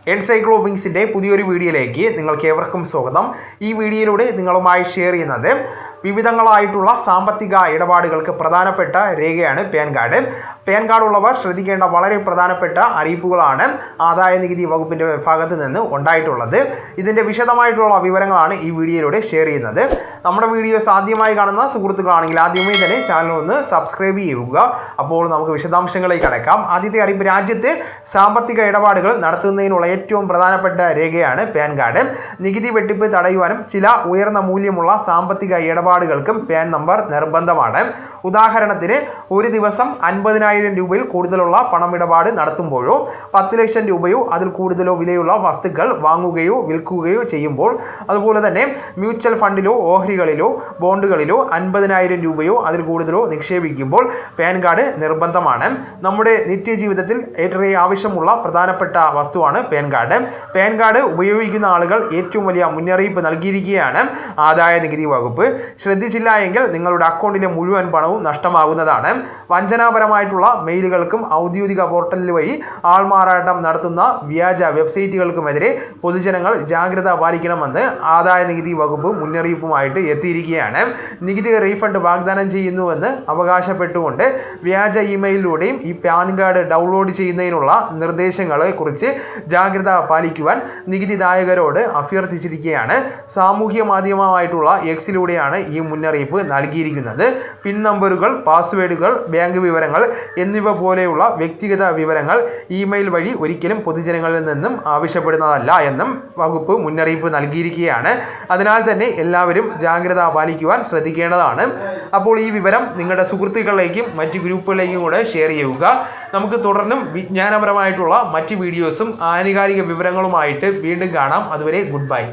എൻസൈക്ലോവിങ്സിൻ്റെ പുതിയൊരു വീഡിയോയിലേക്ക് നിങ്ങൾക്ക് ഏവർക്കും സ്വാഗതം. ഈ വീഡിയോയിലൂടെ നിങ്ങളുമായി ഷെയർ ചെയ്യുന്നത് വിവിധങ്ങളായിട്ടുള്ള സാമ്പത്തിക ഇടപാടുകൾക്ക് പ്രധാനപ്പെട്ട രേഖയാണ് പാൻ കാർഡ്. പാൻ കാർഡ് ഉള്ളവർ ശ്രദ്ധിക്കേണ്ട വളരെ പ്രധാനപ്പെട്ട അറിയിപ്പുകളാണ് ആദായ നികുതി വകുപ്പിൻ്റെ ഭാഗത്ത് നിന്ന് ഉണ്ടായിട്ടുള്ളത്. ഇതിൻ്റെ വിശദമായിട്ടുള്ള വിവരങ്ങളാണ് ഈ വീഡിയോയിലൂടെ ഷെയർ ചെയ്യുന്നത്. നമ്മുടെ വീഡിയോസ് ആദ്യമായി കാണുന്ന സുഹൃത്തുക്കളാണെങ്കിൽ ആദ്യമേ തന്നെ ചാനൽ ഒന്ന് സബ്സ്ക്രൈബ് ചെയ്യുക. അപ്പോൾ നമുക്ക് വിശദാംശങ്ങളിലേക്ക് കടക്കാം. ആദ്യത്തെ അറിയിപ്പ്, രാജ്യത്ത് സാമ്പത്തിക ഇടപാടുകൾ നടത്തുന്നതിനുള്ള ഏറ്റവും പ്രധാനപ്പെട്ട രേഖയാണ് പാൻ കാർഡ്. നികുതി വെട്ടിപ്പ് തടയുവാനും ചില ഉയർന്ന മൂല്യമുള്ള സാമ്പത്തിക ഇടപാടുകൾക്കും പാൻ നമ്പർ നിർബന്ധമാണ്. ഉദാഹരണത്തിന്, ഒരു ദിവസം 50,000 രൂപയിൽ കൂടുതലുള്ള പണമിടപാട് നടത്തുമ്പോഴോ 10 ലക്ഷം രൂപയോ അതിൽ കൂടുതലോ വിലയുള്ള വസ്തുക്കൾ വാങ്ങുകയോ വിൽക്കുകയോ ചെയ്യുമ്പോൾ, അതുപോലെ തന്നെ മ്യൂച്വൽ ഫണ്ടിലോ ഓഹരികളിലോ ബോണ്ടുകളിലോ 50,000 രൂപയോ അതിൽ കൂടുതലോ നിക്ഷേപിക്കുമ്പോൾ പാൻ കാർഡ് നിർബന്ധമാണ്. നമ്മുടെ നിത്യജീവിതത്തിൽ ഏറെ ആവശ്യമുള്ള പ്രധാനപ്പെട്ട വസ്തുവാണ് പാൻ കാർഡ്. പാൻ കാർഡ് ഉപയോഗിക്കുന്ന ആളുകൾ ഏറ്റവും വലിയ മുന്നറിയിപ്പ് നൽകിയിരിക്കുകയാണ് ആദായ നികുതി വകുപ്പ്. ശ്രദ്ധിച്ചില്ല എങ്കിൽ നിങ്ങളുടെ അക്കൗണ്ടിലെ മുഴുവൻ പണവും നഷ്ടമാകുന്നതാണ്. വഞ്ചനാപരമായിട്ടുള്ള മെയിലുകൾക്കും ഔദ്യോഗിക പോർട്ടൽ വഴി ആൾമാറാട്ടം നടത്തുന്ന വ്യാജ വെബ്സൈറ്റുകൾക്കുമെതിരെ പൊതുജനങ്ങൾ ജാഗ്രത പാലിക്കണമെന്ന് ആദായ നികുതി വകുപ്പ് മുന്നറിയിപ്പുമായിട്ട് എത്തിയിരിക്കുകയാണ്. നികുതി റീഫണ്ട് വാഗ്ദാനം ചെയ്യുന്നുവെന്ന് അവകാശപ്പെട്ടുകൊണ്ട് വ്യാജ ഇമെയിലിലൂടെയും ഈ പാൻ കാർഡ് ഡൗൺലോഡ് ചെയ്യുന്നതിനുള്ള നിർദ്ദേശങ്ങളെ കുറിച്ച് ജാഗ്രത പാലിക്കുവാൻ നികുതിദായകരോട് അഭ്യർത്ഥിച്ചിരിക്കുകയാണ്. സാമൂഹ്യ മാധ്യമമായിട്ടുള്ള എക്സിലൂടെയാണ് ഈ മുന്നറിയിപ്പ് നൽകിയിരിക്കുന്നത്. പിൻ നമ്പറുകൾ, പാസ്വേഡുകൾ, ബാങ്ക് വിവരങ്ങൾ എന്നിവ പോലെയുള്ള വ്യക്തിഗത വിവരങ്ങൾ ഇമെയിൽ വഴി ഒരിക്കലും പൊതുജനങ്ങളിൽ നിന്നും ആവശ്യപ്പെടുന്നതല്ല എന്നും വകുപ്പ് മുന്നറിയിപ്പ് നൽകിയിരിക്കുകയാണ്. അതിനാൽ തന്നെ എല്ലാവരും ജാഗ്രത പാലിക്കുവാൻ ശ്രദ്ധിക്കേണ്ടതാണ്. അപ്പോൾ ഈ വിവരം നിങ്ങളുടെ സുഹൃത്തുക്കളിലേക്കും മറ്റ് ഗ്രൂപ്പുകളിലേക്കും കൂടെ ഷെയർ ചെയ്യുക. നമുക്ക് തുടർന്നും വിജ്ഞാനപരമായിട്ടുള്ള മറ്റ് വീഡിയോസും ആനുകാലിക വിവരങ്ങളുമായിട്ട് വീണ്ടും കാണാം. അതുവരെ ഗുഡ് ബൈ.